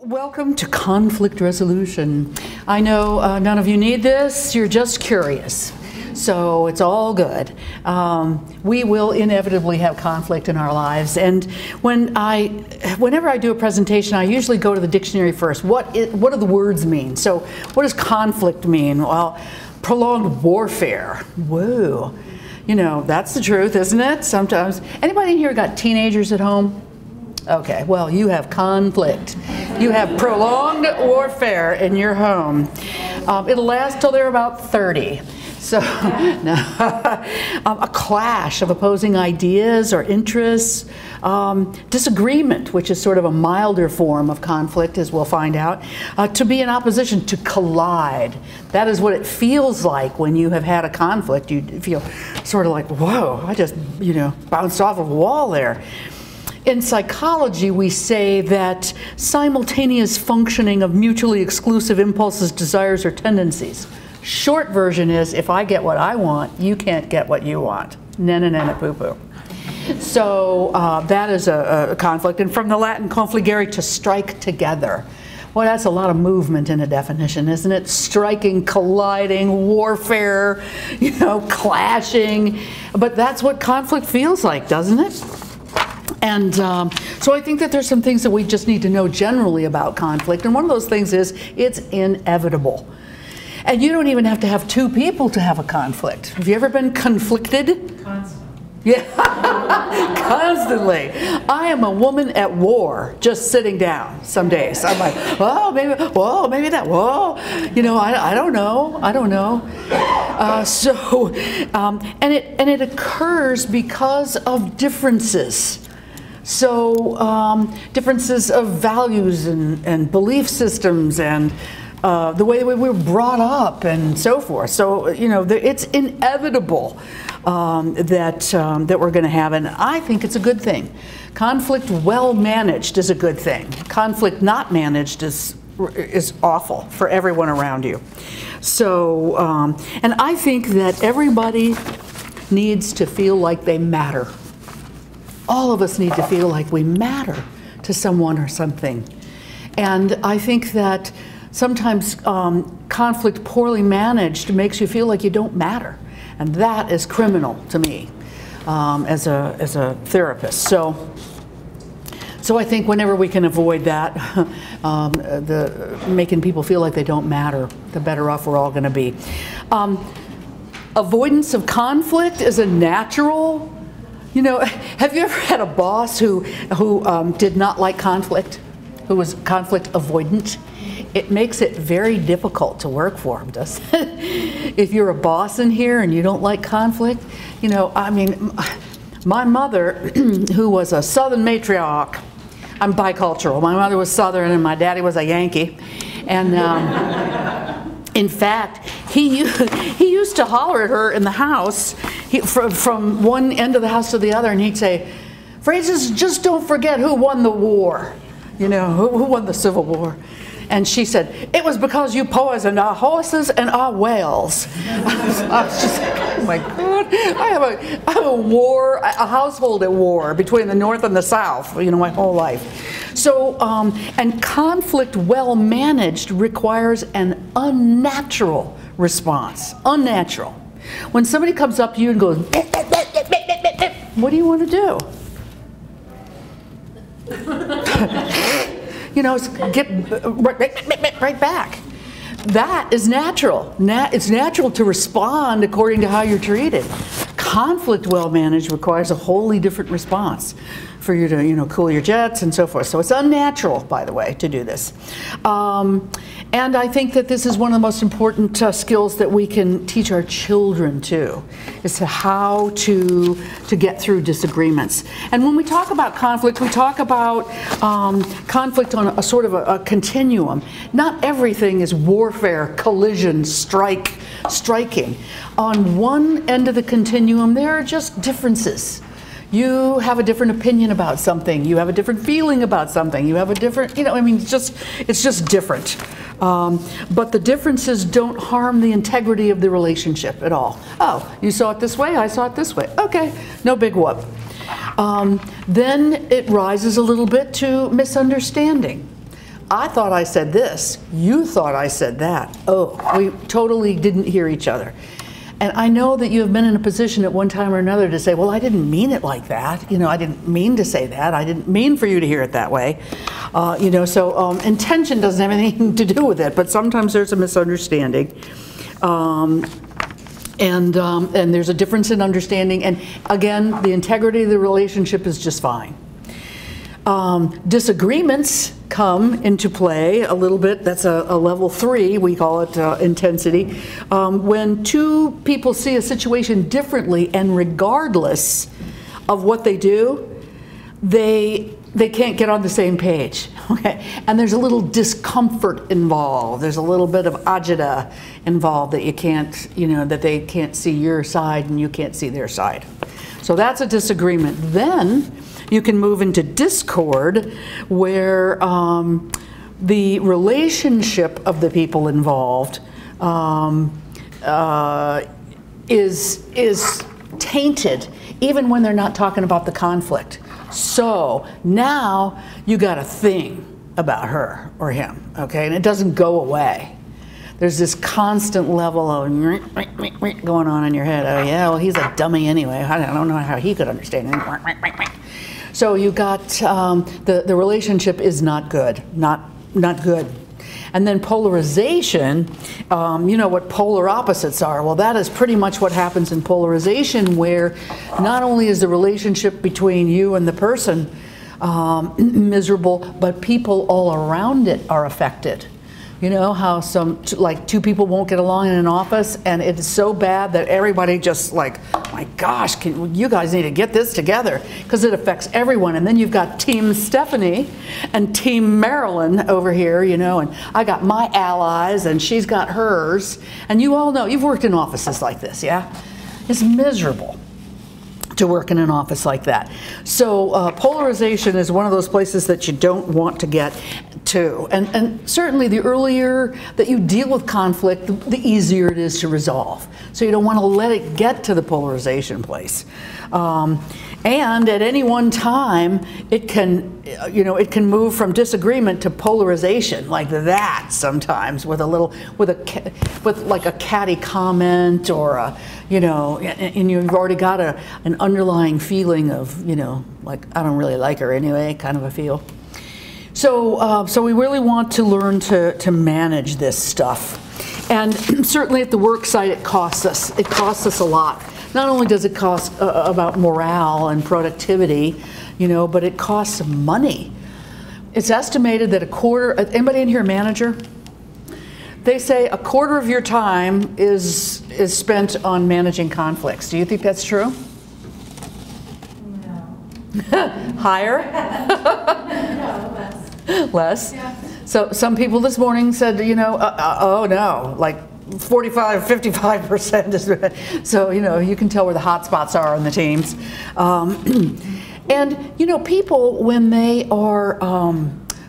Welcome to conflict resolution. I know none of you need this, you're just curious. So it's all good. We will inevitably have conflict in our lives, and whenever I do a presentation, I usually go to the dictionary first. What do the words mean? So what does conflict mean? Well, prolonged warfare. Whoa. You know, that's the truth, isn't it? Sometimes. Anybody in here got teenagers at home? Okay, well, you have conflict. You have prolonged warfare in your home. It'll last till they're about 30. So, a clash of opposing ideas or interests, disagreement, which is sort of a milder form of conflict, as we'll find out, to be in opposition, to collide. That is what it feels like when you have had a conflict. You feel sort of like, whoa, I just, bounced off of a wall there. In psychology, we say that simultaneous functioning of mutually exclusive impulses, desires, or tendencies. Short version is, if I get what I want, you can't get what you want. Nana poo poo. So that is a conflict. And from the Latin confligere, to strike together. Well, that's a lot of movement in a definition, isn't it? Striking, colliding, warfare, clashing. But that's what conflict feels like, doesn't it? And so I think that there's some things that we just need to know generally about conflict. And one of those things is it's inevitable. And you don't even have to have two people to have a conflict. Have you ever been conflicted? Constantly. Yeah, constantly. I am a woman at war, just sitting down some days. I'm like, oh, maybe that, whoa. I don't know. And it occurs because of differences. So differences of values and belief systems and the way we were brought up and so forth. So, it's inevitable that we're going to have, and I think it's a good thing. Conflict well managed is a good thing. Conflict not managed is awful for everyone around you. So, and I think that everybody needs to feel like they matter. All of us need to feel like we matter to someone or something. And I think that sometimes conflict poorly managed makes you feel like you don't matter. And that is criminal to me as a therapist. So I think whenever we can avoid that, making people feel like they don't matter, the better off we're all going to be. Avoidance of conflict is a natural. Have you ever had a boss who did not like conflict, who was conflict avoidant? It makes it very difficult to work for him, doesn't it? If you're a boss in here and you don't like conflict, my mother, who was a Southern matriarch, I'm bicultural. My mother was Southern and my daddy was a Yankee. And in fact, he used to holler at her in the house from one end of the house to the other, and he'd say, "Frances, just don't forget who won the war. Who won the Civil War." And she said, "It was because you poisoned our horses and our whales." I was just like, oh my God, I have a household at war between the North and the South, my whole life. So, and conflict well managed requires an unnatural response. Unnatural. When somebody comes up to you and goes, what do you want to do? Get right back. That is natural. It's natural to respond according to how you're treated. Conflict well managed requires a wholly different response for you to, cool your jets and so forth. So it's unnatural, by the way, to do this. And I think that this is one of the most important skills that we can teach our children too, is to how to get through disagreements. And when we talk about conflict, we talk about conflict on a sort of a continuum. Not everything is warfare, collision, striking. On one end of the continuum, there are just differences. You have a different opinion about something. You have a different feeling about something. You have a different, it's just different. But the differences don't harm the integrity of the relationship at all. Oh, you saw it this way, I saw it this way. Okay, no big whoop. Then it rises a little bit to misunderstanding. I thought I said this, you thought I said that. Oh, we totally didn't hear each other. And I know that you have been in a position at one time or another to say, well, I didn't mean it like that. You know, I didn't mean to say that. I didn't mean for you to hear it that way. You know, so intention doesn't have anything to do with it, but sometimes there's a misunderstanding. And there's a difference in understanding. And again, the integrity of the relationship is just fine. Disagreements come into play a little bit. That's a level 3, we call it intensity. When two people see a situation differently, and regardless of what they do, they can't get on the same page, okay? And there's a little discomfort involved. There's a little bit of agita involved that you can't, you know, that they can't see your side and you can't see their side. So that's a disagreement. Then you can move into discord, where the relationship of the people involved is tainted, even when they're not talking about the conflict. So now you got a thing about her or him, okay? And it doesn't go away. There's this constant level of going on in your head. Oh yeah, well he's a dummy anyway. I don't know how he could understand it. So you got, the relationship is not good, not good. And then polarization, you know what polar opposites are. Well, that is pretty much what happens in polarization, where not only is the relationship between you and the person miserable, but people all around it are affected. You know how like two people won't get along in an office, and it's so bad that everybody just like, oh my gosh, you guys need to get this together, because it affects everyone. And then you've got Team Stephanie and Team Marilyn over here, you know, and I got my allies and she's got hers. And you all know, you've worked in offices like this, yeah? It's miserable to work in an office like that. So polarization is one of those places that you don't want to get to. And certainly the earlier that you deal with conflict, the easier it is to resolve. So you don't want to let it get to the polarization place. And at any one time, it can, you know, it can move from disagreement to polarization like that sometimes, with a little, with like a catty comment, or a, you know, and you've already got an underlying feeling of, you know, like, I don't really like her anyway, kind of a feel. So, so we really want to learn to manage this stuff. And certainly at the work site, it costs us. It costs us a lot. Not only does it cost about morale and productivity, you know, but it costs money. It's estimated that anybody in here a manager? They say a quarter of your time is spent on managing conflicts. Do you think that's true? No. Higher? No, less. Less? Yeah. So some people this morning said, you know, oh no, like 45, 55% is, so, you know, you can tell where the hot spots are on the teams. And, you know, people, when they are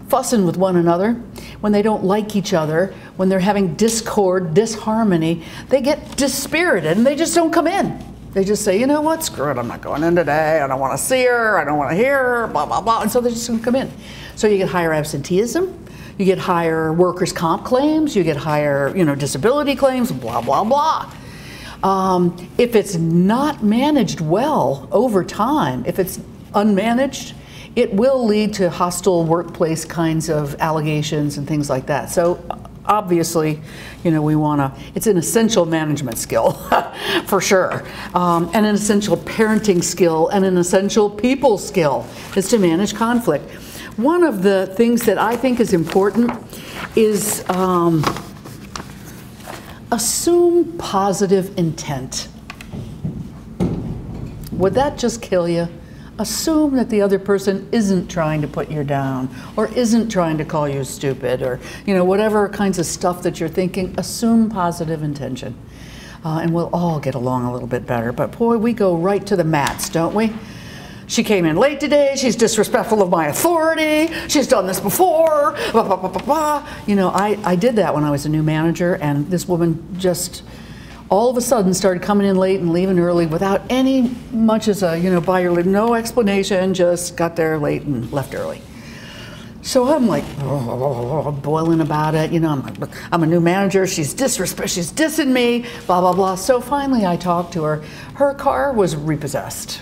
fussing with one another, when they don't like each other, when they're having discord, disharmony, they get dispirited and they just don't come in. They just say, you know what, screw it, I'm not going in today, I don't want to see her, I don't want to hear her, blah, blah, blah, and so they just don't come in. So you get higher absenteeism, you get higher workers' comp claims, you get higher, you know, disability claims, blah, blah, blah. If it's not managed well over time, if it's unmanaged, it will lead to hostile workplace kinds of allegations and things like that. So obviously, you know, we want to, it's an essential management skill for sure, and an essential parenting skill, and an essential people skill is to manage conflict. One of the things that I think is important is assume positive intent. Would that just kill you? Assume that the other person isn't trying to put you down, or isn't trying to call you stupid, or, you know, whatever kinds of stuff that you're thinking. Assume positive intention, and we'll all get along a little bit better. But boy, we go right to the mats, don't we? She came in late today, she's disrespectful of my authority, she's done this before, blah, blah, blah, blah, blah. You know, I did that when I was a new manager, and this woman just all of a sudden started coming in late and leaving early without any much as a, you know, by your leave, no explanation, just got there late and left early. So I'm like boiling about it, you know, I'm a new manager, she's dissing me, blah, blah, blah. So finally I talked to her. Her car was repossessed.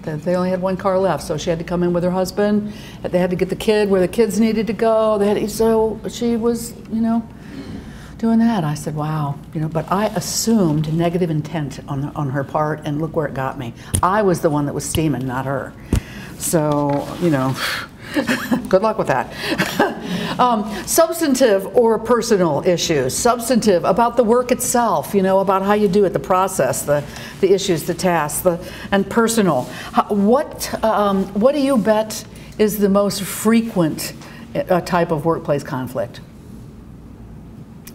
They only had one car left, so she had to come in with her husband. They had to get the kid where the kids needed to go. So she was, you know, doing that. I said, wow, you know, but I assumed negative intent on her part, and look where it got me. I was the one that was steaming, not her. So, you know, good luck with that. Substantive or personal issues. Substantive, about the work itself, you know, about how you do it, the process, the issues, the tasks, and personal. What do you bet is the most frequent type of workplace conflict?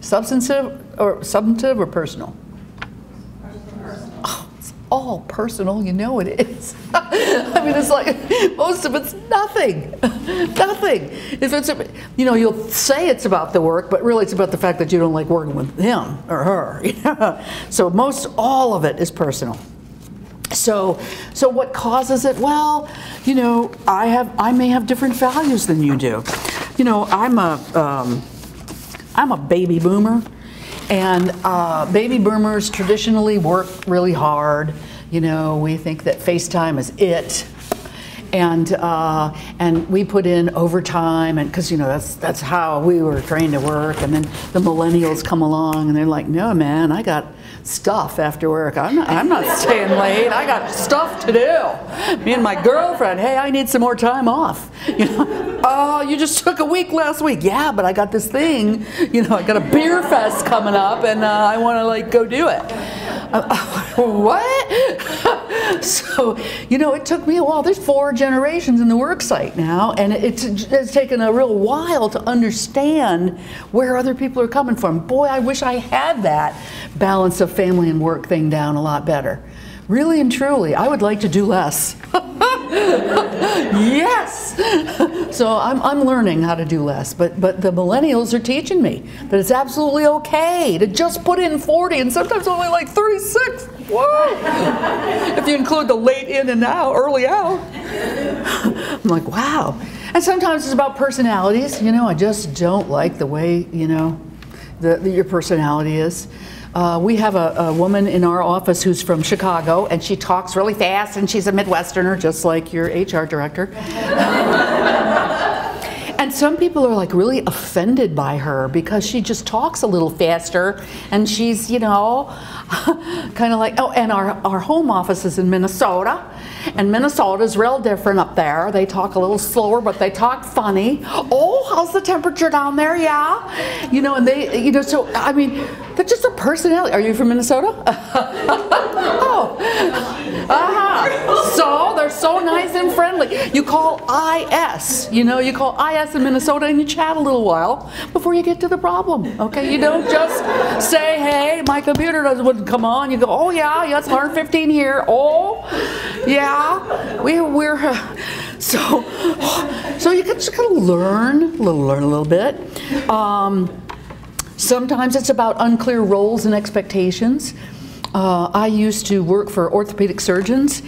Substantive or personal? Oh, it's all personal, you know it is. I mean, it's like, most of it's nothing. Nothing. If it's, you know, you'll say it's about the work, but really it's about the fact that you don't like working with him or her. You know? So all of it is personal. So what causes it? Well, you know, I may have different values than you do. You know, I'm a baby boomer, and baby boomers traditionally work really hard. You know, we think that FaceTime is it, and we put in overtime, and because, you know, that's how we were trained to work. And then the millennials come along, and they're like, no, man, I got stuff after work. I'm not staying late. I got stuff to do. Me and my girlfriend, hey, I need some more time off. You know, oh, you just took a week last week. Yeah, but I got this thing. You know, I got a beer fest coming up, and I want to like go do it. What? So, you know, it took me a while. There's 4 generations in the work site now, and it's taken a real while to understand where other people are coming from. Boy, I wish I had that balance of family and work thing down a lot better. Really and truly, I would like to do less. Yes! So I'm learning how to do less, but the millennials are teaching me that it's absolutely okay to just put in 40 and sometimes only like 36. Whoa! If you include the late in and out, early out. I'm like, wow. And sometimes it's about personalities. You know, I just don't like the way, you know, your personality is. We have a woman in our office who's from Chicago, and she talks really fast, and she's a Midwesterner, just like your HR director. And some people are like really offended by her because she just talks a little faster, and she's, you know, kind of like, oh, and our home office is in Minnesota, and Minnesota's real different up there. They talk a little slower, but they talk funny. Oh, how's the temperature down there? Yeah. You know, and they, you know, so, I mean, that's just a personality. Are you from Minnesota? Oh. So, they're so nice and friendly. You call IS, you know, you call IS in Minnesota, and you chat a little while before you get to the problem, okay? You don't just say, hey, my computer wouldn't come on. You go, oh, yeah, it's 115 here. Oh, yeah, we're so you can just kind of learn a little bit. Sometimes it's about unclear roles and expectations. I used to work for orthopedic surgeons,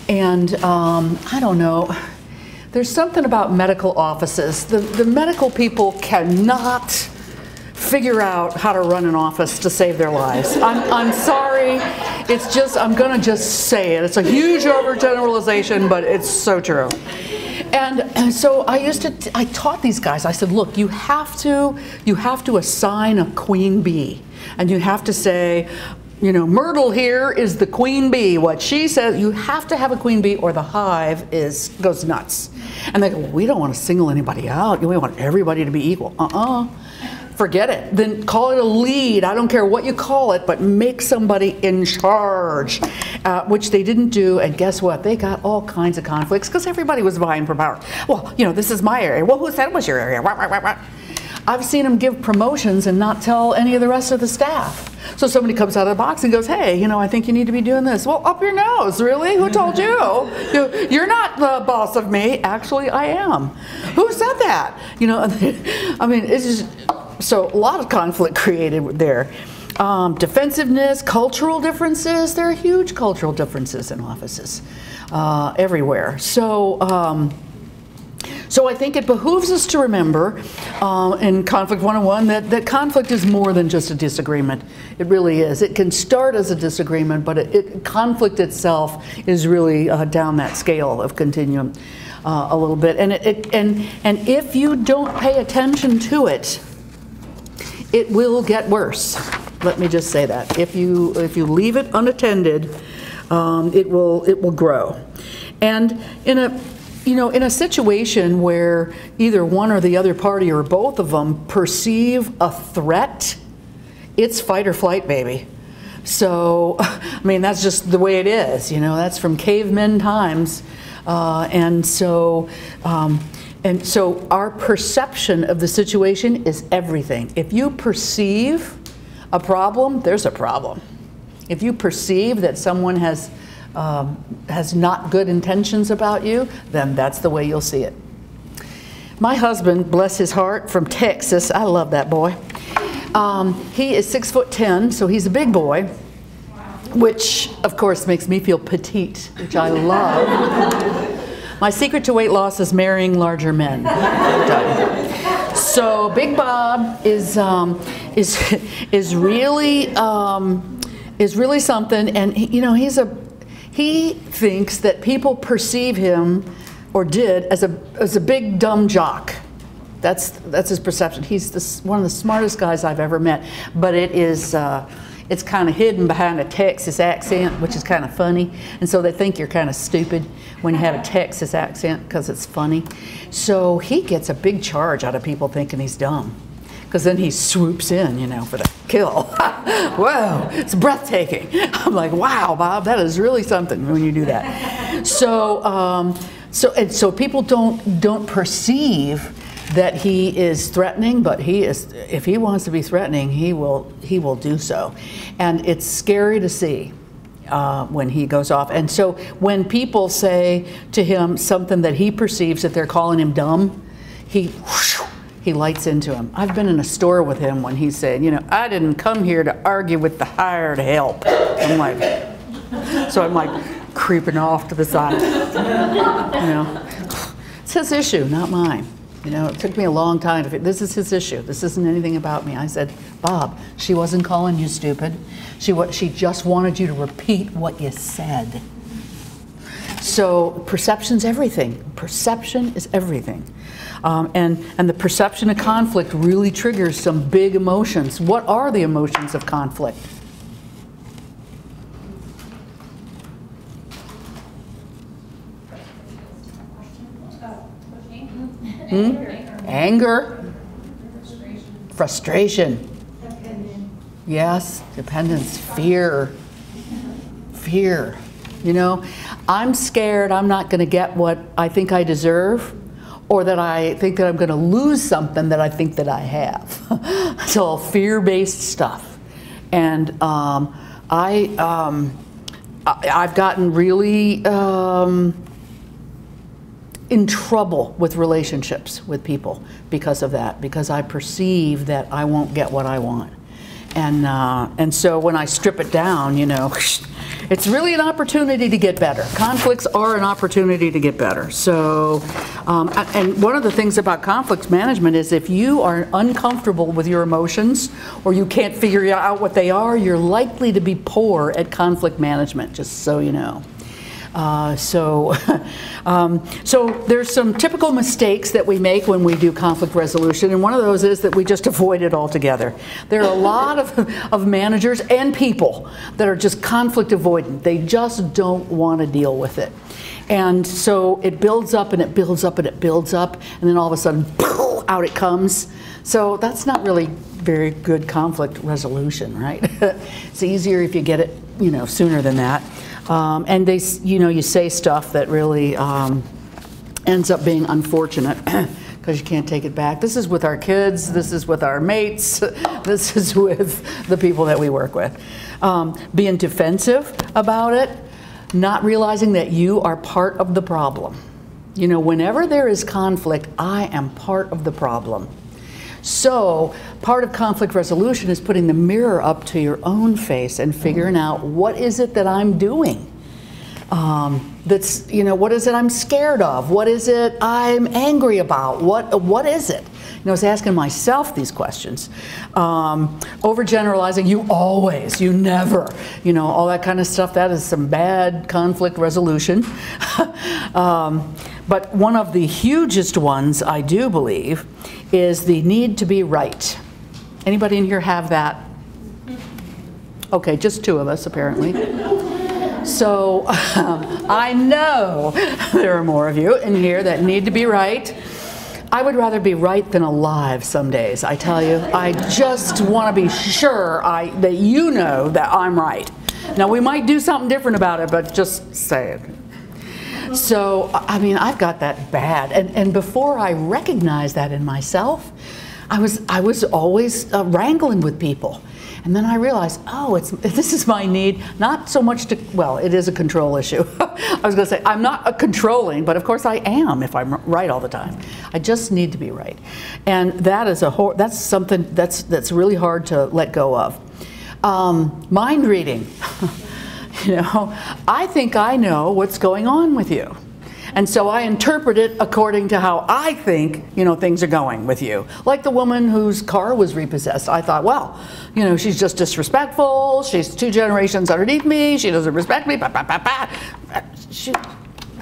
and I don't know, there's something about medical offices. The medical people cannot figure out how to run an office to save their lives. I'm sorry, it's just, I'm gonna just say it. It's a huge overgeneralization, but it's so true. And so I taught these guys, I said, look, you have to assign a queen bee, and you have to say, you know, Myrtle here is the queen bee. What she says, you have to have a queen bee or the hive goes nuts. And they go, well, we don't want to single anybody out. We want everybody to be equal. Forget it. Then call it a lead. I don't care what you call it, but make somebody in charge, which they didn't do. And guess what? They got all kinds of conflicts because everybody was vying for power. Well, you know, this is my area. Well, who said it was your area? I've seen them give promotions and not tell any of the rest of the staff. So somebody comes out of the box and goes, hey, you know, I think you need to be doing this. Well, up your nose, really? Who told you? You're not the boss of me. Actually, I am. Who said that? You know, I mean, it's just, so a lot of conflict created there. Defensiveness, cultural differences. There are huge cultural differences in offices everywhere. So So I think it behooves us to remember in Conflict 101 that conflict is more than just a disagreement. It really is. It can start as a disagreement, but conflict itself is really down that scale of continuum a little bit. And if you don't pay attention to it, it will get worse. Let me just say that. If you leave it unattended, it will grow. And in a situation where either one or the other party or both of them perceive a threat, it's fight or flight, baby. So, I mean, that's just the way it is. That's from cavemen times, and so our perception of the situation is everything. If you perceive a problem, there's a problem. If you perceive that someone has not good intentions about you, then that's the way you'll see it. My husband, bless his heart, from Texas, I love that boy. He is 6'10", so he's a big boy, which of course makes me feel petite, which I love. My secret to weight loss is marrying larger men. So Big Bob is really something, and he thinks that people perceive him, or did, as a big dumb jock. That's his perception. He's one of the smartest guys I've ever met, but it's kind of hidden behind a Texas accent, which is kind of funny, and so they think you're kind of stupid when you have a Texas accent because it's funny. So he gets a big charge out of people thinking he's dumb, because then he swoops in, for the kill. Whoa, it's breathtaking. I'm like, wow, Bob, that is really something when you do that. So people don't perceive that he is threatening, but if he wants to be threatening, he will do so. And it's scary to see when he goes off. And so when people say to him something that he perceives that they're calling him dumb, he lights into him. I've been in a store with him when he's saying, I didn't come here to argue with the hired help. I'm like creeping off to the side. It's his issue, not mine. It took me a long time to this is his issue. This isn't anything about me. I said, Bob, she wasn't calling you stupid. She just wanted you to repeat what you said. So perception's everything. Perception is everything. And the perception of conflict really triggers some big emotions. What are the emotions of conflict? Anger. Frustration. Yes, dependence. Fear. I'm scared I'm not going to get what I think I deserve, or that I think that I'm going to lose something that I think that I have. It's all fear-based stuff. And I've gotten really in trouble with relationships with people because of that, because I perceive that I won't get what I want. And so when I strip it down, it's really an opportunity to get better. Conflicts are an opportunity to get better. So, and one of the things about conflict management is if you are uncomfortable with your emotions, or you can't figure out what they are, you're likely to be poor at conflict management, just so you know. So there's some typical mistakes that we make when we do conflict resolution, and one of those is that we just avoid it altogether. There are a lot of managers and people that are just conflict avoidant. They just don't want to deal with it. And so it builds up and it builds up and it builds up, and then all of a sudden, out it comes. So that's not really very good conflict resolution, right? It's easier if you get it, sooner than that. And they, you say stuff that really ends up being unfortunate because you can't take it back. This is with our kids, this is with our mates, this is with the people that we work with. Being defensive about it, not realizing that you are part of the problem. Whenever there is conflict, I am part of the problem. So part of conflict resolution is putting the mirror up to your own face and figuring out what is it that I'm doing That's, you know, what is it I'm scared of? What is it I'm angry about? What is it? You know, I was asking myself these questions. Overgeneralizing, you always, you never, you know, all that kind of stuff, that is some bad conflict resolution. But one of the hugest ones, I do believe, is the need to be right. Anybody in here have that? Okay, just two of us, apparently. So I know there are more of you in here that need to be right. I would rather be right than alive some days, I tell you. I just want to be sure that you know that I'm right. Now, we might do something different about it, but just say it. So, I mean, I've got that bad. And before I recognized that in myself, I was always wrangling with people. And then I realized, oh, this is my need, not so much to, well, it is a control issue. I was going to say, I'm not a controlling, but of course I am if I'm right all the time. I just need to be right. And that is that's something that's really hard to let go of. Mind reading. You know, I think I know what's going on with you. And so I interpret it according to how I think, you know, things are going with you. Like the woman whose car was repossessed. I thought, well, you know, she's just disrespectful. She's 2 generations underneath me. She doesn't respect me. They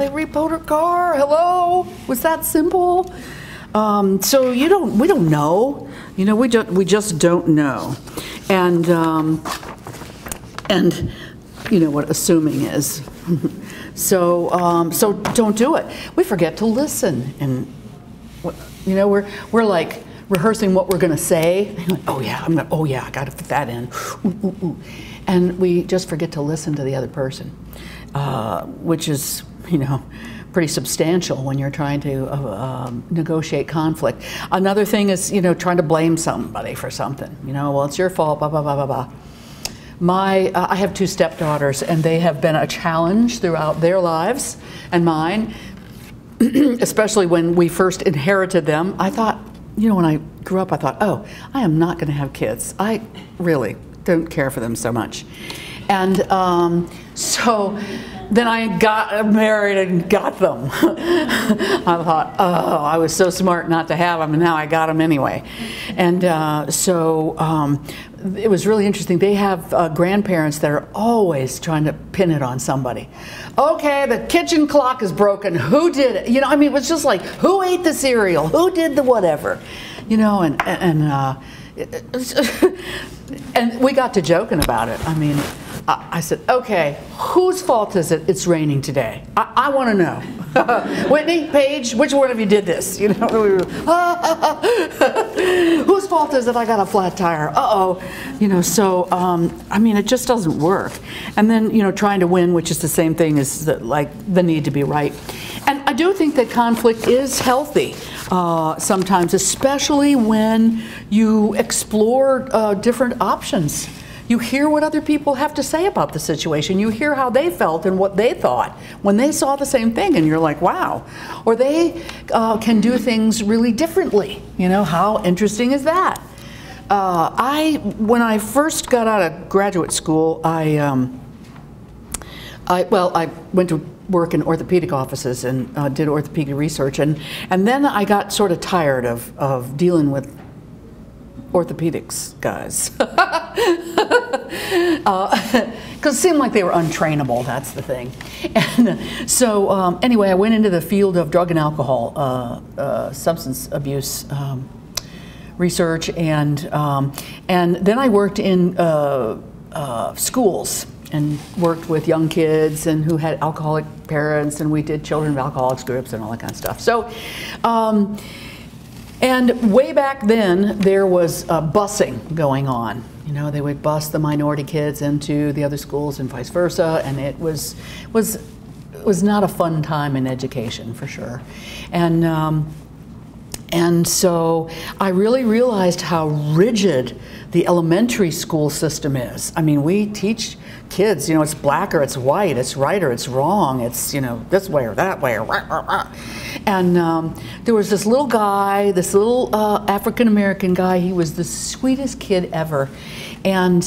repoed her car. Hello? Was that simple? So we don't know. You know, we just don't know. And you know what assuming is. So don't do it. We forget to listen, and you know we're like rehearsing what we're going to say. Like, oh yeah, I got to fit that in, and we just forget to listen to the other person, which is, you know, pretty substantial when you're trying to negotiate conflict. Another thing is, you know, trying to blame somebody for something. You know, well, it's your fault. Blah blah blah blah blah. I have 2 stepdaughters, and they have been a challenge throughout their lives and mine, especially when we first inherited them. I thought, you know, when I grew up, I thought, oh, I am not going to have kids. I really don't care for them so much. And so then I got married and got them. I thought, oh, I was so smart not to have them, and now I got them anyway. And it was really interesting. They have grandparents that are always trying to pin it on somebody. Okay, the kitchen clock is broken. Who did it? You know, I mean, it was just like, who ate the cereal? Who did the whatever? You know, and we got to joking about it. I mean, I said, okay, whose fault is it it's raining today? I want to know. Whitney, Paige, which one of you did this? You know, whose fault is it I got a flat tire? Uh-oh. You know, so, I mean, it just doesn't work. And then, you know, trying to win, which is the same thing as the need to be right. And I do think that conflict is healthy sometimes, especially when you explore different options. You hear what other people have to say about the situation. You hear how they felt and what they thought when they saw the same thing, and you're like, wow. Or they can do things really differently. You know, how interesting is that? When I first got out of graduate school, I went to work in orthopedic offices and did orthopedic research, and then I got sort of tired of dealing with orthopedics guys. Because it seemed like they were untrainable, that's the thing. And so anyway, I went into the field of drug and alcohol, substance abuse research, and then I worked in schools and worked with young kids and who had alcoholic parents, and we did children of alcoholics groups and all that kind of stuff. So, and way back then, there was busing going on. You know, they would bus the minority kids into the other schools and vice versa, and it was not a fun time in education, for sure. And so I really realized how rigid the elementary school system is. I mean, we teach kids, you know, it's black or it's white, it's right or it's wrong, it's, you know, this way or that way, or rah, rah, rah. And there was this little guy, this little African-American guy. He was the sweetest kid ever. And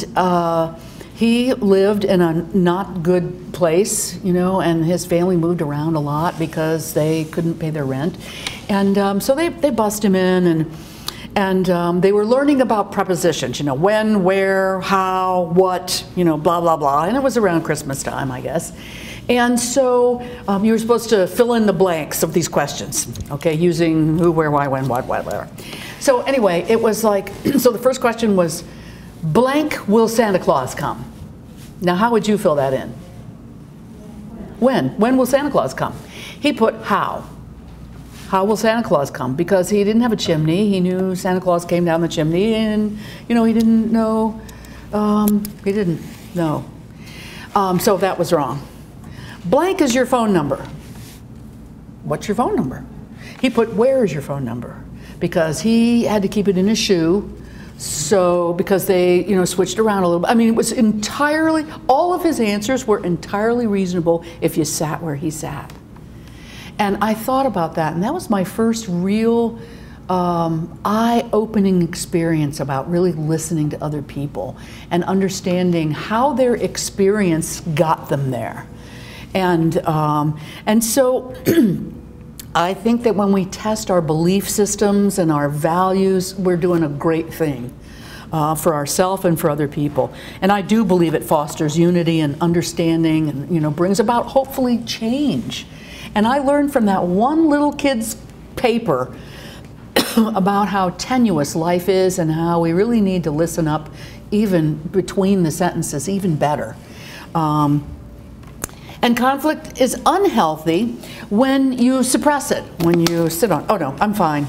he lived in a not good place, you know, and his family moved around a lot because they couldn't pay their rent. And so they bussed him in, and they were learning about prepositions, you know, when, where, how, what, you know, blah, blah, blah. And it was around Christmas time, I guess. And so you were supposed to fill in the blanks of these questions, okay, using who, where, why, when, what, whatever. So anyway, it was like, so the first question was, blank, will Santa Claus come? Now, how would you fill that in? When? When will Santa Claus come? He put how. How will Santa Claus come? Because he didn't have a chimney. He knew Santa Claus came down the chimney, and, you know, he didn't know. So that was wrong. Blank is your phone number. What's your phone number? He put, where is your phone number? Because he had to keep it in his shoe. So, because they, you know, switched around a little bit. I mean, it was entirely, all of his answers were entirely reasonable if you sat where he sat. And I thought about that, and that was my first real eye-opening experience about really listening to other people and understanding how their experience got them there. And so I think that when we test our belief systems and our values, we're doing a great thing for ourselves and for other people. And I do believe it fosters unity and understanding, and, you know, brings about hopefully change. And I learned from that one little kid's paper about how tenuous life is and how we really need to listen up even between the sentences even better. And conflict is unhealthy when you suppress it, when you sit on, oh no, I'm fine,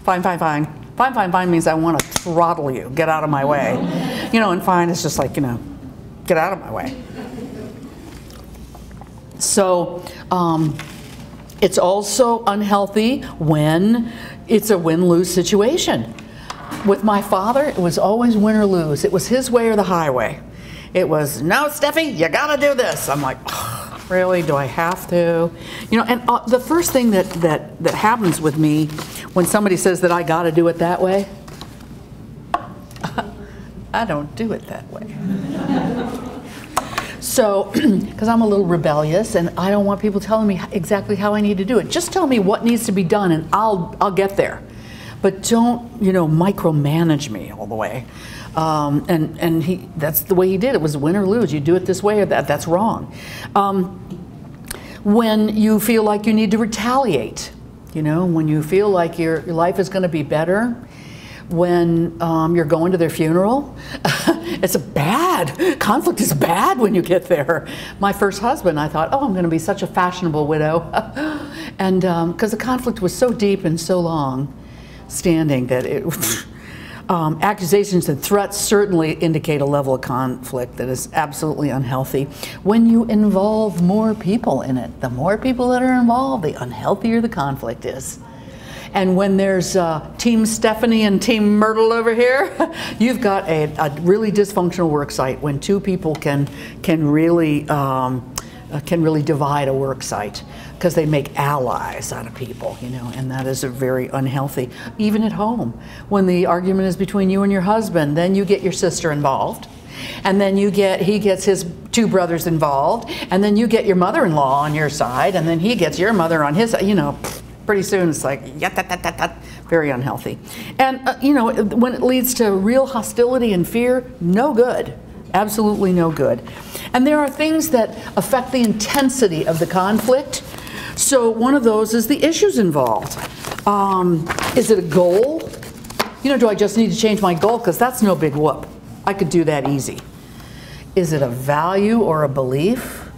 fine, fine, fine. Fine, fine, fine means I want to throttle you, get out of my way. You know, and fine is just like, you know, get out of my way. So it's also unhealthy when it's a win-lose situation. With my father, it was always win or lose. It was his way or the highway. It was, no, Steffi, you gotta do this. I'm like, oh, really, do I have to? You know, and the first thing that happens with me when somebody says that I gotta do it that way, I don't do it that way. So, because I'm a little rebellious and I don't want people telling me exactly how I need to do it. Just tell me what needs to be done and I'll get there. But don't, you know, micromanage me all the way. And that's the way he did. It was win or lose. You do it this way or that. That's wrong. When you feel like you need to retaliate, you know, when you feel like your life is going to be better, when you're going to their funeral, it's conflict is bad when you get there. My first husband, I thought, oh, I'm going to be such a fashionable widow. And because the conflict was so deep and so long standing that it accusations and threats certainly indicate a level of conflict that is absolutely unhealthy. When you involve more people in it, the more people that are involved, the unhealthier the conflict is. And when there's Team Stephanie and Team Myrtle over here, you've got a really dysfunctional work site when two people can really divide a work site because they make allies out of people, you know, and that is a very unhealthy. Even at home, when the argument is between you and your husband, then you get your sister involved, and then he gets his two brothers involved, and then you get your mother-in-law on your side, and then he gets your mother on his side, you know. Pretty soon it's like, very unhealthy. And, you know, when it leads to real hostility and fear, no good. Absolutely no good. And there are things that affect the intensity of the conflict. So one of those is the issues involved. Is it a goal? You know, do I just need to change my goal? Because that's no big whoop. I could do that easy. Is it a value or a belief?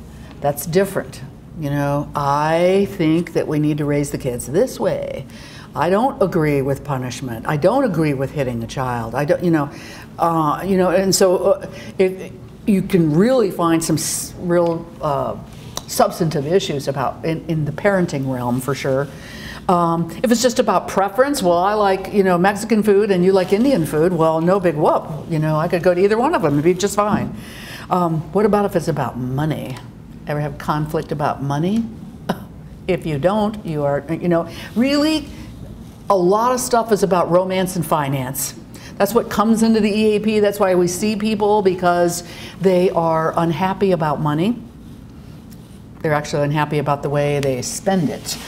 That's different. You know, I think that we need to raise the kids this way. I don't agree with punishment. I don't agree with hitting a child. I don't, and so if you can really find some real substantive issues about in the parenting realm for sure. If it's just about preference, well, I like, you know, Mexican food and you like Indian food, well, no big whoop. You know, I could go to either one of them and be just fine. What about if it's about money? Ever have conflict about money? If you don't, you are, you know, really a lot of stuff is about romance and finance. That's what comes into the EAP. That's why we see people, because they are unhappy about money. They're actually unhappy about the way they spend it.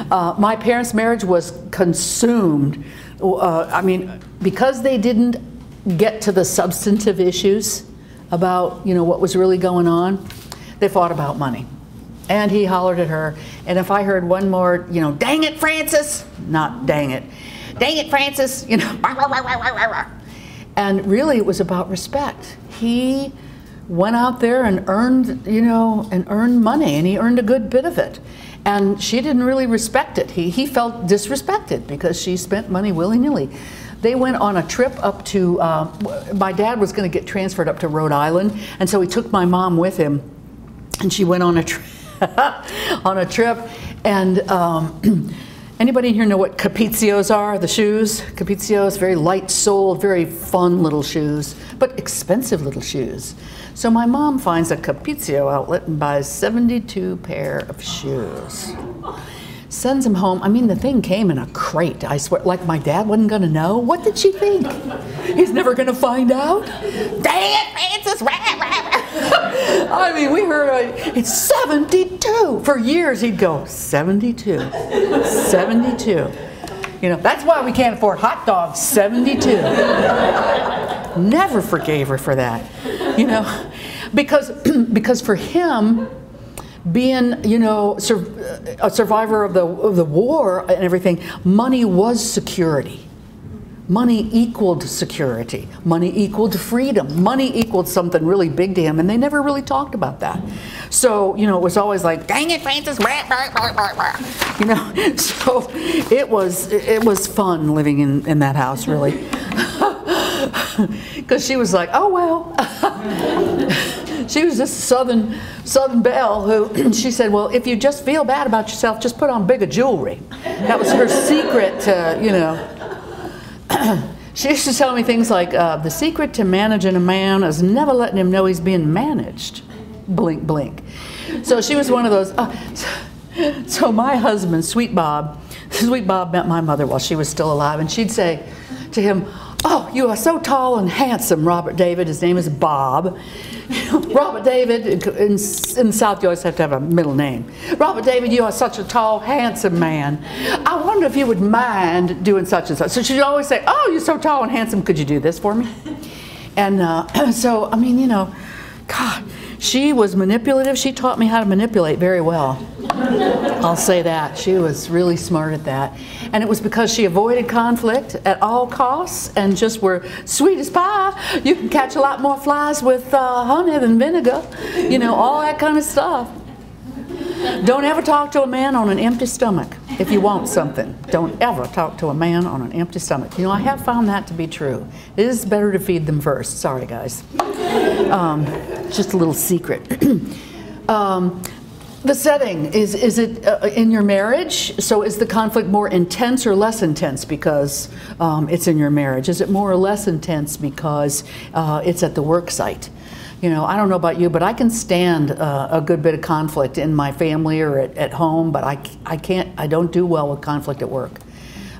My parents' marriage was consumed. I mean, because they didn't get to the substantive issues about, you know, what was really going on, they fought about money. And he hollered at her, and if I heard one more, you know, dang it, Francis, not dang it Francis, you know, and really it was about respect. He went out there and earned, you know, and earned money, and he earned a good bit of it. And she didn't really respect it. He felt disrespected because she spent money willy-nilly. They went on a trip up to, my dad was going to get transferred up to Rhode Island, and so he took my mom with him, and she went on a trip. On a trip, and anybody in here know what Capizios are? The shoes? Capizios, very light-soled, very fun little shoes, but expensive little shoes. So my mom finds a Capizio outlet and buys 72 pair of shoes. Sends them home. I mean, the thing came in a crate. I swear, like my dad wasn't going to know. What did she think? He's never going to find out? Dang it, Francis! I mean, we heard it's 72. For years he'd go, 72, 72. You know, that's why we can't afford hot dogs, 72. Never forgave her for that, you know, because for him, being, you know, a survivor of the war and everything, money was security. Money equaled security. Money equaled freedom. Money equaled something really big to him, and they never really talked about that. So, you know, it was always like, dang it, Francis, you know. So it was fun living in that house, really, because she was like, oh well. She was this Southern belle who, she said, well, if you just feel bad about yourself, just put on bigger jewelry. That was her secret to, you know. She used to tell me things like, the secret to managing a man is never letting him know he's being managed. Blink, blink. So she was one of those. So my husband, Sweet Bob met my mother while she was still alive, and she'd say to him, oh, you are so tall and handsome, Robert David. His name is Bob. Robert David, in the South you always have to have a middle name. Robert David, you are such a tall, handsome man. I wonder if you would mind doing such and such. So she'd always say, oh, you're so tall and handsome, could you do this for me? And so, I mean, you know, God, she was manipulative. She taught me how to manipulate very well. I'll say that. She was really smart at that. And it was because she avoided conflict at all costs and just were sweet as pie. You can catch a lot more flies with honey than vinegar. You know, all that kind of stuff. Don't ever talk to a man on an empty stomach if you want something. Don't ever talk to a man on an empty stomach. You know, I have found that to be true. It is better to feed them first. Sorry, guys. Just a little secret. The setting, is it in your marriage? So is the conflict more intense or less intense because it's in your marriage? Is it more or less intense because it's at the work site? You know, I don't know about you, but I can stand a good bit of conflict in my family or at home, but I don't do well with conflict at work.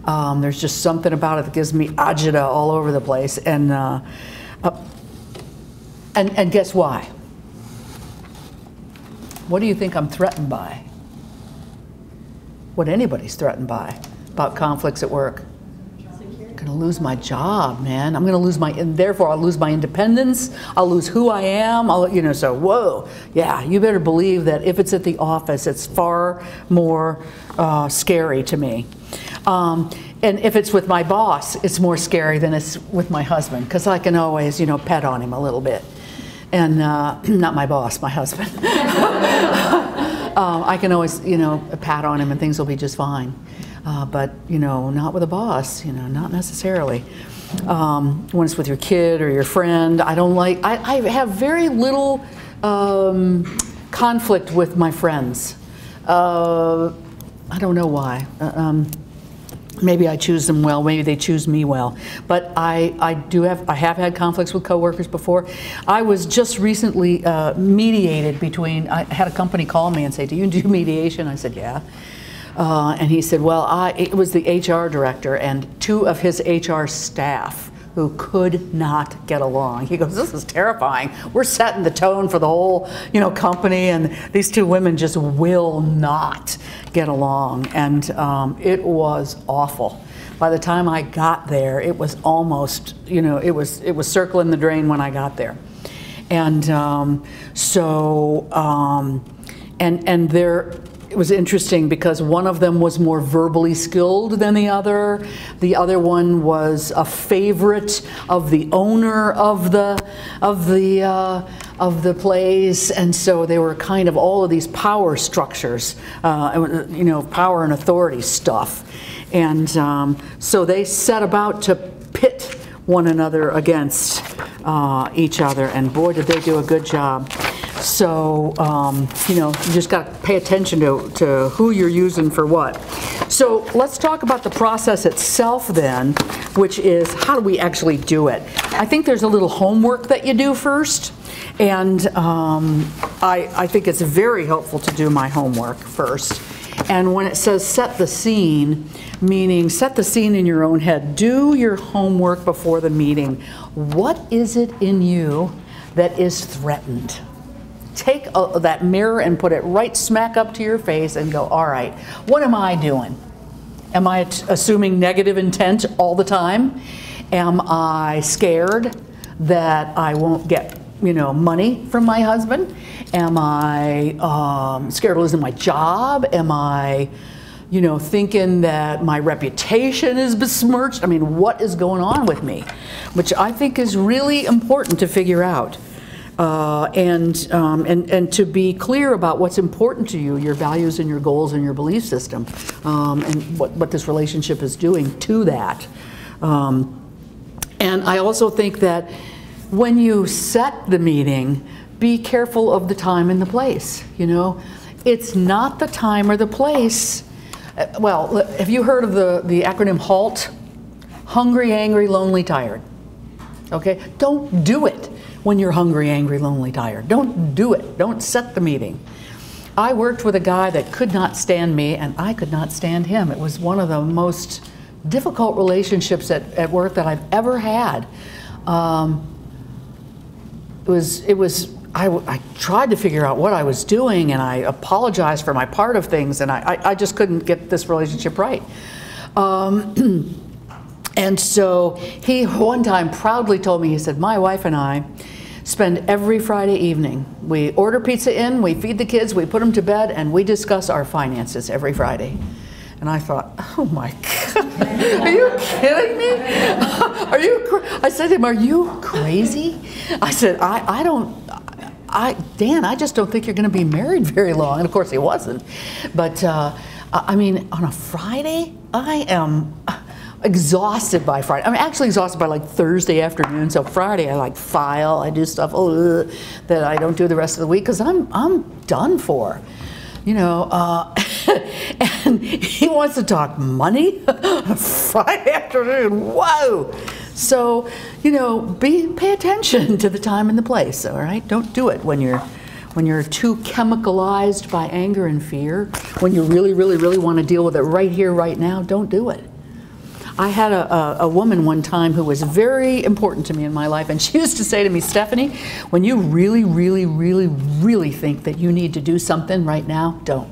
There's just something about it that gives me agita all over the place, and guess why? What do you think I'm threatened by? What anybody's threatened by about conflicts at work? I'm gonna lose my job, man. I'm gonna lose and therefore I'll lose my independence. I'll lose who I am. You know, so whoa, yeah. You better believe that if it's at the office, it's far more scary to me. And if it's with my boss, it's more scary than it's with my husband, because I can always, you know, pet on him a little bit. And not my boss, my husband. I can always, you know, pat on him and things will be just fine. But, you know, not with a boss, you know, not necessarily. When it's with your kid or your friend, I have very little conflict with my friends. I don't know why. Maybe I choose them well, maybe they choose me well. But I have had conflicts with coworkers before. I was just recently mediated between, I had a company call me and say, do you do mediation? I said, yeah. And he said, well, it was the HR director and two of his HR staff who could not get along. He goes, this is terrifying. We're setting the tone for the whole, company, and these two women just will not get along. And it was awful. By the time I got there, it was almost, it was circling the drain when I got there. And and there, it was interesting because one of them was more verbally skilled than the other. The other one was a favorite of the owner of the place, and so they were kind of all of these power structures, power and authority stuff. And so they set about to pit one another against each other, and boy, did they do a good job. So, you just got to pay attention to who you're using for what. So let's talk about the process itself then, which is how do we actually do it? I think there's a little homework that you do first, and I think it's very helpful to do my homework first. And when it says set the scene, meaning set the scene in your own head, do your homework before the meeting. What is it in you that is threatened? Take that mirror and put it right smack up to your face and go, all right, what am I doing? Am I assuming negative intent all the time? Am I scared that I won't get money from my husband? Am I scared of losing my job? Am I, thinking that my reputation is besmirched? I mean, what is going on with me? Which I think is really important to figure out. And to be clear about what's important to you, your values and your goals and your belief system, and what this relationship is doing to that. And I also think that when you set the meeting, be careful of the time and the place. It's not the time or the place. Well, have you heard of the acronym HALT? Hungry, angry, lonely, tired. Okay? Don't do it when you're hungry, angry, lonely, tired. Don't do it. Don't set the meeting. I worked with a guy that could not stand me, and I could not stand him. It was one of the most difficult relationships at work that I've ever had. I tried to figure out what I was doing, and I apologized for my part of things, and I just couldn't get this relationship right. And so he one time proudly told me, he said, my wife and I spend every Friday evening, we order pizza in, we feed the kids, we put them to bed, and we discuss our finances every Friday. And I thought, oh my God, are you kidding me? I said to him, are you crazy? I said, Dan, I just don't think you're going to be married very long. And of course he wasn't. But I mean, on a Friday, I am exhausted by Friday. I'm actually exhausted by like Thursday afternoon. So Friday I file, I do stuff that I don't do the rest of the week because I'm done for. And he wants to talk money on a Friday afternoon. Whoa! So, pay attention to the time and the place, all right? Don't do it when you're too chemicalized by anger and fear. When you really, really, really want to deal with it right here, right now, don't do it. I had a woman one time who was very important to me in my life, and she used to say to me, Stephanie, when you really, really, really, really think that you need to do something right now, don't.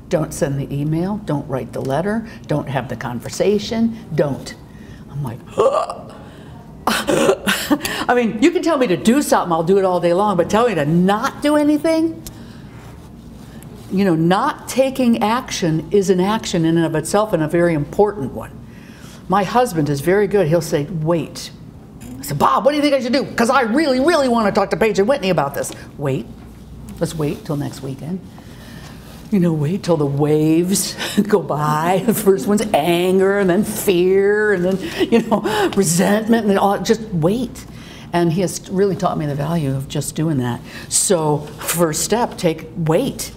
Don't send the email, don't write the letter, don't have the conversation, don't. I'm like, ugh. I mean, you can tell me to do something, I'll do it all day long, but tell me to not do anything? Not taking action is an action in and of itself, and a very important one. My husband is very good. He'll say, wait. I said, Bob, what do you think I should do? Because I really, really want to talk to Paige and Whitney about this. Wait. Let's wait till next weekend. Wait till the waves go by. The first one's anger, and then fear, and then, resentment, and then all. Just wait. And he has really taught me the value of just doing that. So, first step, wait.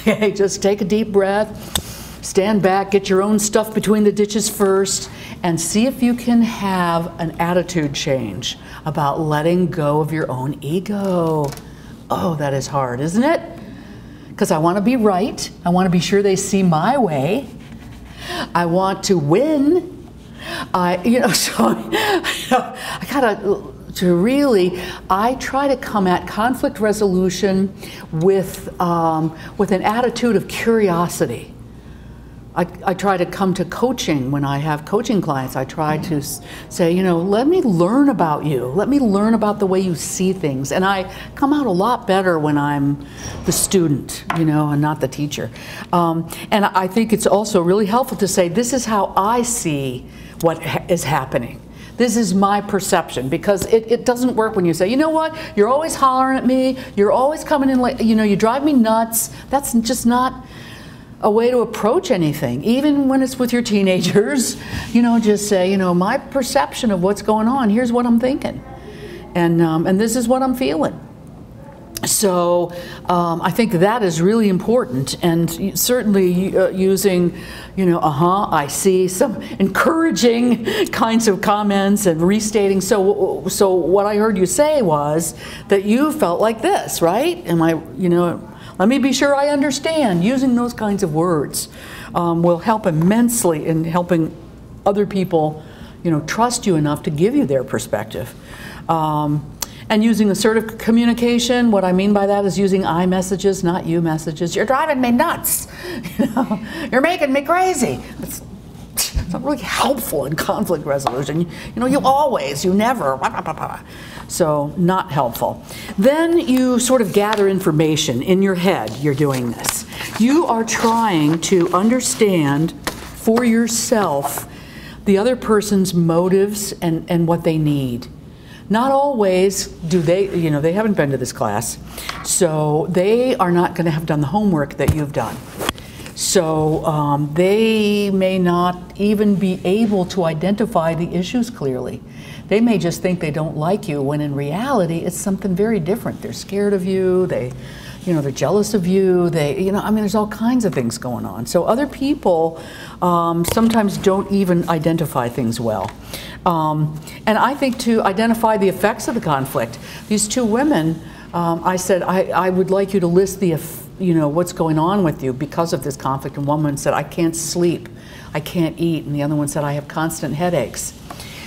Okay, just take a deep breath, stand back, get your own stuff between the ditches first, and see if you can have an attitude change about letting go of your own ego. Oh, that is hard, isn't it? Because I want to be right. I want to be sure they see my way. I want to win. I gotta to really, I try to come at conflict resolution with an attitude of curiosity. I try to come to coaching when I have coaching clients. I try to say, you know, let me learn about you. Let me learn about the way you see things. And I come out a lot better when I'm the student, you know, and not the teacher. And I think it's also really helpful to say, this is how I see what is happening. This is my perception, because it doesn't work when you say, you know what, you're always hollering at me, you're always coming in late, you know, you drive me nuts. That's just not a way to approach anything, even when it's with your teenagers. You know, just say, you know, my perception of what's going on, here's what I'm thinking, and this is what I'm feeling. So I think that is really important, and certainly using, you know, I see, some encouraging kinds of comments and restating. So what I heard you say was that you felt like this, right? Am I, you know, let me be sure I understand. Using those kinds of words will help immensely in helping other people, you know, trust you enough to give you their perspective. And using assertive communication, what I mean by that is using I messages, not you messages. You're driving me nuts. You know, you're making me crazy. It's not really helpful in conflict resolution. You know, you always, you never. So not helpful. Then you sort of gather information in your head. You're doing this. You are trying to understand for yourself the other person's motives and what they need. Not always do they, you know, they haven't been to this class, so they are not going to have done the homework that you've done. So they may not even be able to identify the issues clearly. They may just think they don't like you, when in reality it's something very different. They're scared of you, you know, they're jealous of you, you know, I mean, there's all kinds of things going on. So other people sometimes don't even identify things well. And I think to identify the effects of the conflict, these two women, I said, I would like you to list you know, what's going on with you because of this conflict. And one woman said, I can't sleep, I can't eat. And the other one said, I have constant headaches.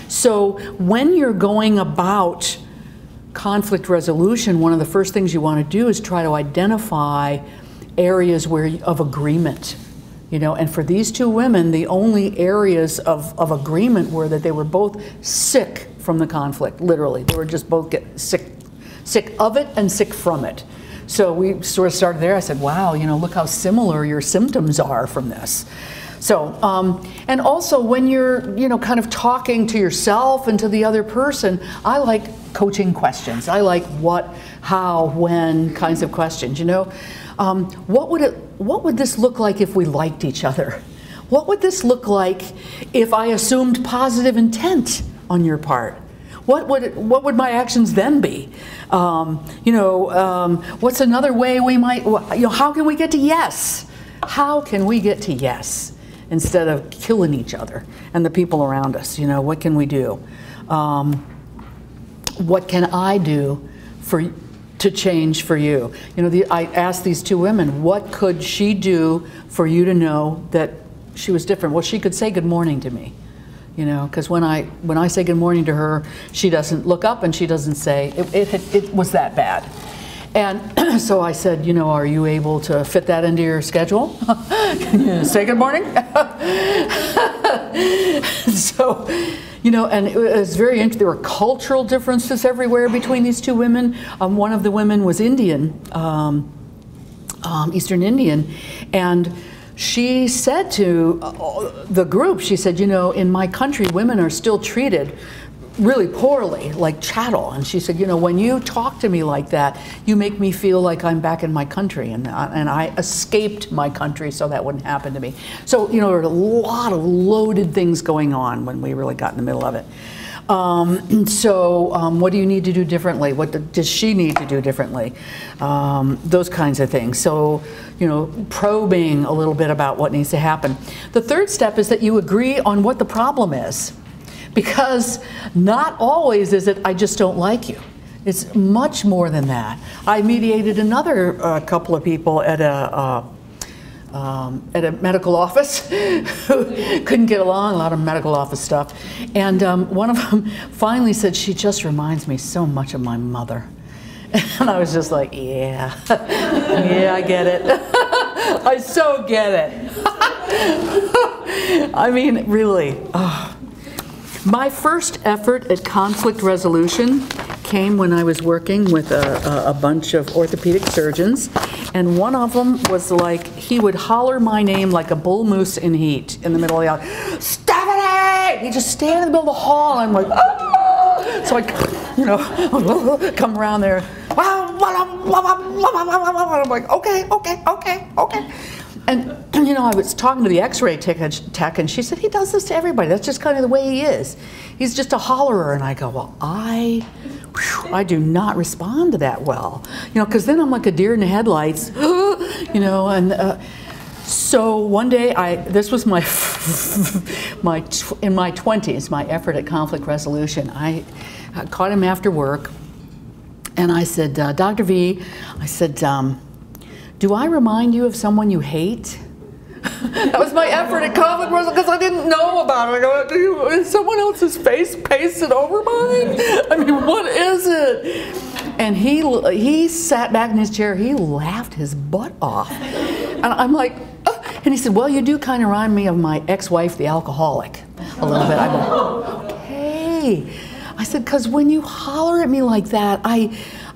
So when you're going about conflict resolution, one of the first things you want to do is try to identify areas of agreement. You know, and for these two women, the only areas of agreement were that they were both sick from the conflict, literally. They were just both sick of it and sick from it. So we sort of started there. I said, wow, you know, look how similar your symptoms are from this. So, and also when you're, you know, kind of talking to yourself and to the other person, I like coaching questions. I like what, how, when kinds of questions, you know. What would this look like if we liked each other? What would this look like if I assumed positive intent on your part? What would my actions then be? You know, what's another way we might, you know, how can we get to yes? How can we get to yes instead of killing each other and the people around us? You know, what can we do? What can I do to change for you? You know, I asked these two women, what could she do for you to know that she was different? Well, she could say good morning to me, you know, because when I say good morning to her, she doesn't look up and she doesn't say, it was that bad. And so I said, you know, are you able to fit that into your schedule? Can you say good morning? So, you know, and it was very interesting. There were cultural differences everywhere between these two women. One of the women was Indian, Eastern Indian, and she said to the group, she said, you know, in my country, women are still treated really poorly, like chattel. And she said, you know, when you talk to me like that, you make me feel like I'm back in my country, and I escaped my country so that wouldn't happen to me. So, you know, there were a lot of loaded things going on when we really got in the middle of it. What do you need to do differently? What does she need to do differently? Those kinds of things. So, you know, probing a little bit about what needs to happen. The third step is that you agree on what the problem is. Because not always is it, I just don't like you. It's much more than that. I mediated another couple of people at at a medical office who couldn't get along, a lot of medical office stuff. And one of them finally said, "She just reminds me so much of my mother." And I was just like, yeah, yeah, I get it. I so get it. I mean, really. My first effort at conflict resolution came when I was working with a bunch of orthopedic surgeons, and one of them was like, he would holler my name like a bull moose in heat in the middle of the hall. "Stephanie!" He'd just stand in the middle of the hall, and I'm like, "Ah!" So I, you know, come around there. I'm like, okay. And, you know, I was talking to the x-ray tech, and she said, "He does this to everybody. That's just kind of the way he is. He's just a hollerer." And I go, well, I do not respond to that well. You know, because then I'm like a deer in the headlights, you know, and so one day, this was in my 20s, my effort at conflict resolution. I caught him after work, and I said, "Dr. V," I said, "do I remind you of someone you hate?" That was my effort at conflict resolution, because I didn't know about it. I go, "Is someone else's face pasted over mine? I mean, what is it?" And he sat back in his chair. He laughed his butt off. And I'm like, oh. And he said, "Well, you do kind of remind me of my ex-wife, the alcoholic, a little bit." I go, "Okay." I said, "Because when you holler at me like that,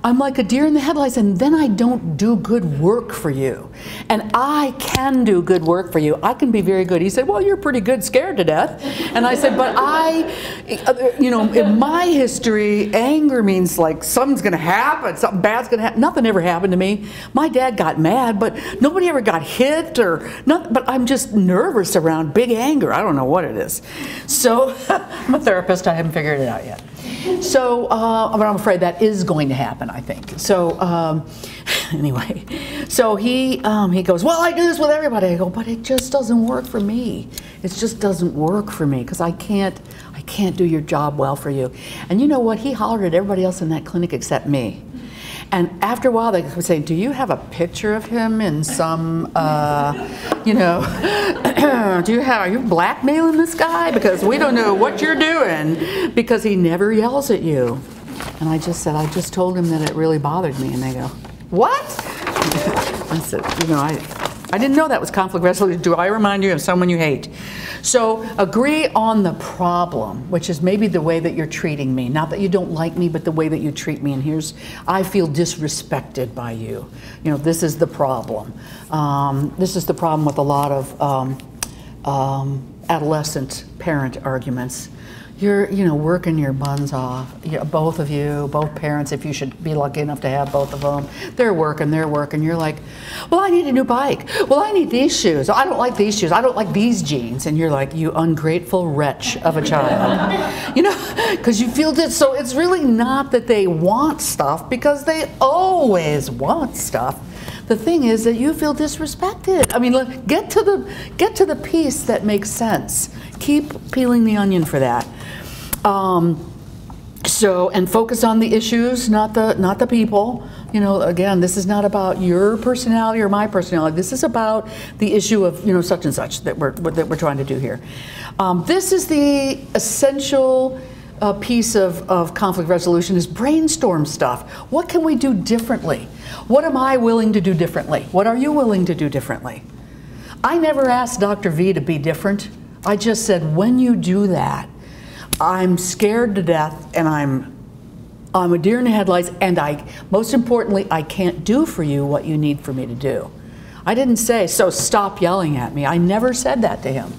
I'm like a deer in the headlights, and then I don't do good work for you. And I can do good work for you. I can be very good." He said, "Well, you're pretty good scared to death." And I said, "But you know, in my history, anger means like something's going to happen, something bad's going to happen. Nothing ever happened to me. My dad got mad, but nobody ever got hit or nothing. But I'm just nervous around big anger. I don't know what it is." So I'm a therapist. I haven't figured it out yet. So, but I'm afraid that is going to happen, I think. So, anyway, so he goes, "Well, I do this with everybody." I go, "But it just doesn't work for me. It just doesn't work for me, because I can't do your job well for you." And you know what? He hollered at everybody else in that clinic except me. And after a while, they would say, "Do you have a picture of him in some, you know, are you blackmailing this guy? Because we don't know what you're doing, because he never yells at you." And I just said, "I just told him that it really bothered me." And they go, "What?" I said, "You know, I didn't know that was conflict resolution. Do I remind you of someone you hate?" So agree on the problem, which is maybe the way that you're treating me. Not that you don't like me, but the way that you treat me. And here's, I feel disrespected by you. You know, this is the problem. This is the problem with a lot of adolescent parent arguments. You're, you know, working your buns off. Both of you, both parents, if you should be lucky enough to have both of them, they're working. You're like, "Well, I need a new bike. Well, I need these shoes. I don't like these shoes. I don't like these jeans." And you're like, "You ungrateful wretch of a child." You know, because you feel this. So it's really not that they want stuff, because they always want stuff. The thing is that you feel disrespected. I mean, look, get to the piece that makes sense. Keep peeling the onion for that. And focus on the issues, not the people. You know, again, this is not about your personality or my personality. This is about the issue of, you know, such and such that we're trying to do here. This is the essential piece of conflict resolution, is brainstorm stuff. What can we do differently? What am I willing to do differently? What are you willing to do differently? I never asked Dr. V to be different. I just said, when you do that, I'm scared to death, and I'm a deer in the headlights, and most importantly, I can't do for you what you need for me to do. I didn't say, "So stop yelling at me." I never said that to him.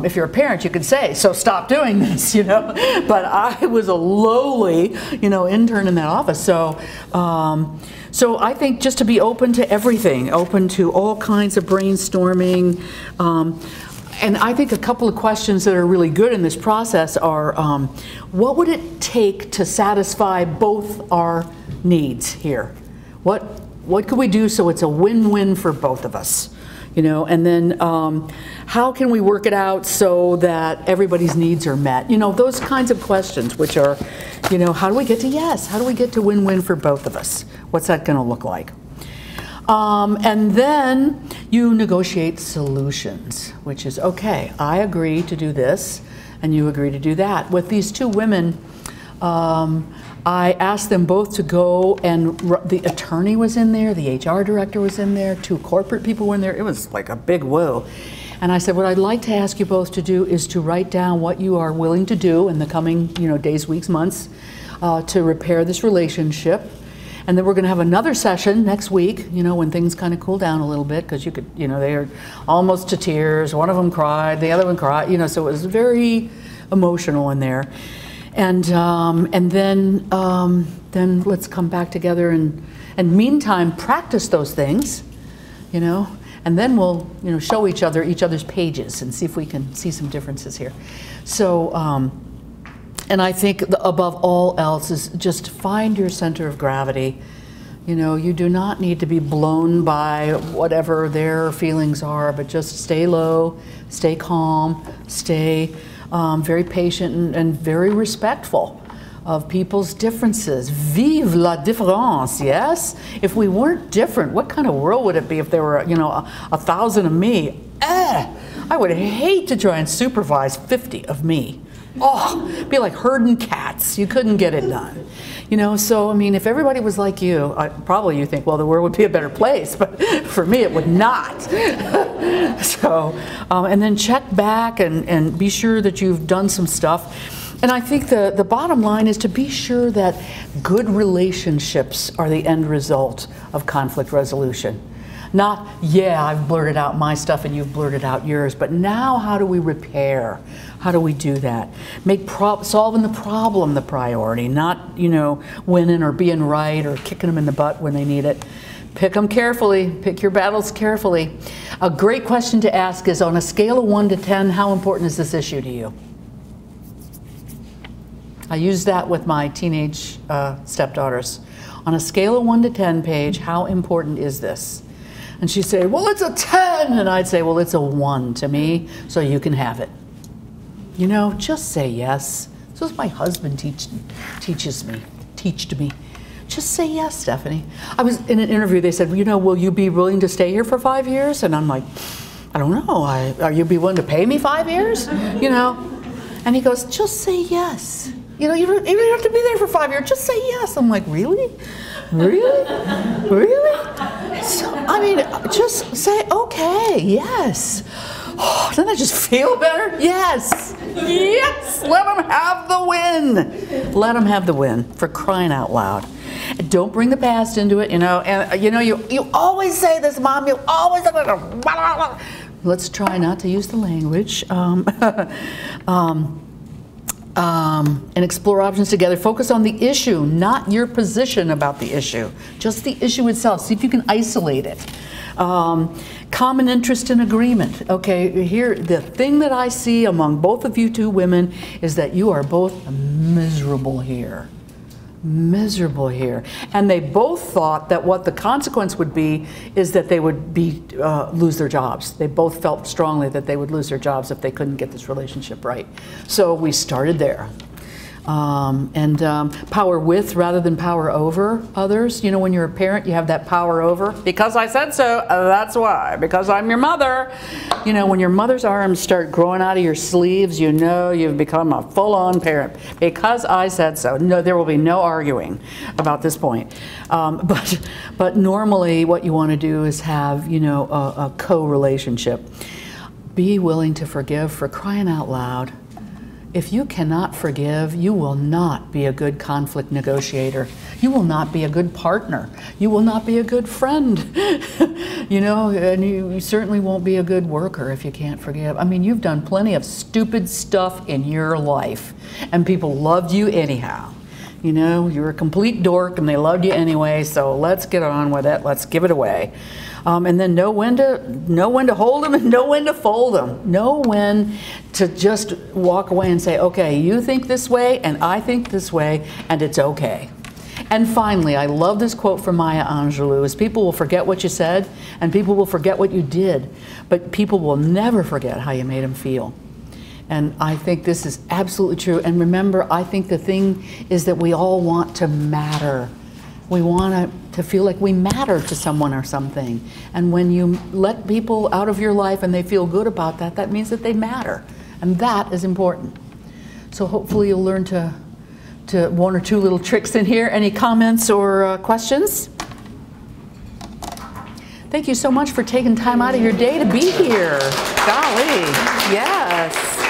If you're a parent, you could say, "So stop doing this," you know. But I was a lowly, you know, intern in that office. So I think just to be open to everything, open to all kinds of brainstorming. And I think a couple of questions that are really good in this process are, what would it take to satisfy both our needs here? What could we do so it's a win-win for both of us? You know, and then how can we work it out so that everybody's needs are met? You know, those kinds of questions, which are, you know, how do we get to yes? How do we get to win-win for both of us? What's that going to look like? And then you negotiate solutions, which is, okay, I agree to do this, and you agree to do that. With these two women, I asked them both to go, and the attorney was in there, the HR director was in there, two corporate people were in there. It was like a big whoa. And I said, what I'd like to ask you both to do is to write down what you are willing to do in the coming, days, weeks, months, to repair this relationship. And then we're going to have another session next week, when things kind of cool down a little bit, because you could, they are almost to tears. One of them cried, the other one cried, so it was very emotional in there. And then let's come back together and meantime practice those things, and then we'll show each other's pages and see if we can see some differences here. So and I think above all else is just find your center of gravity. You do not need to be blown by whatever their feelings are, but just stay low, stay calm, stay very patient and very respectful of people's differences. Vive la différence, yes? If we weren't different, what kind of world would it be if there were, 1,000 of me? I would hate to try and supervise 50 of me. Oh, it'd be like herding cats. You couldn't get it done. So, I mean, if everybody was like you, probably you think, well, the world would be a better place, but for me, it would not. So, and then check back and be sure that you've done some stuff. And I think the bottom line is to be sure that good relationships are the end result of conflict resolution. Not, yeah, I've blurted out my stuff and you've blurted out yours, but now how do we repair? How do we do that? Make solving the problem the priority, not, winning or being right or kicking them in the butt when they need it. Pick them carefully, pick your battles carefully. A great question to ask is, on a scale of 1 to 10, how important is this issue to you? I use that with my teenage stepdaughters. On a scale of 1 to 10, Paige, how important is this? And she'd say, well, it's a 10. And I'd say, well, it's a 1 to me, so you can have it. Just say yes. So as my husband teached me. Just say yes, Stephanie. I was in an interview, they said, will you be willing to stay here for 5 years? And I'm like, I don't know. Are you be willing to pay me 5 years? And he goes, just say yes. You don't have to be there for 5 years. Just say yes. I'm like, really? Really? Really? So, I mean, just say, okay, yes. Oh, doesn't that just feel better? Yes. Yes. Let them have the win. Let them have the win, for crying out loud. And don't bring the past into it, And, you always say this, Mom. You always. Let's try not to use the language. And explore options together. Focus on the issue, not your position about the issue. Just the issue itself. See if you can isolate it. Common interest and agreement. Okay, here, the thing that I see among both of you two women is that you are both miserable here. Miserable here. And they both thought that what the consequence would be is that they would lose their jobs. They both felt strongly that they would lose their jobs if they couldn't get this relationship right. So we started there. Power with rather than power over others. When you're a parent, you have that power over. Because I said so, that's why. Because I'm your mother. When your mother's arms start growing out of your sleeves, you've become a full-on parent. Because I said so. No, there will be no arguing about this point. But normally what you want to do is have, a co-relationship. Be willing to forgive, for crying out loud. If you cannot forgive, you will not be a good conflict negotiator. You will not be a good partner. You will not be a good friend. And you certainly won't be a good worker if you can't forgive. I mean, you've done plenty of stupid stuff in your life, and people loved you anyhow. You're a complete dork and they loved you anyway, so let's get on with it. Let's give it away. And then know when to hold them and know when to fold them. Know when to just walk away and say, okay, you think this way and I think this way, and it's okay. And finally, I love this quote from Maya Angelou, is people will forget what you said and people will forget what you did, but people will never forget how you made them feel. And I think this is absolutely true. And remember, I think the thing is that we all want to matter. We want to feel like we matter to someone or something. And when you let people out of your life and they feel good about that, that means that they matter. And that is important. So hopefully you'll learn to one or two little tricks in here. Any comments or questions? Thank you so much for taking time out of your day to be here. Golly, yes.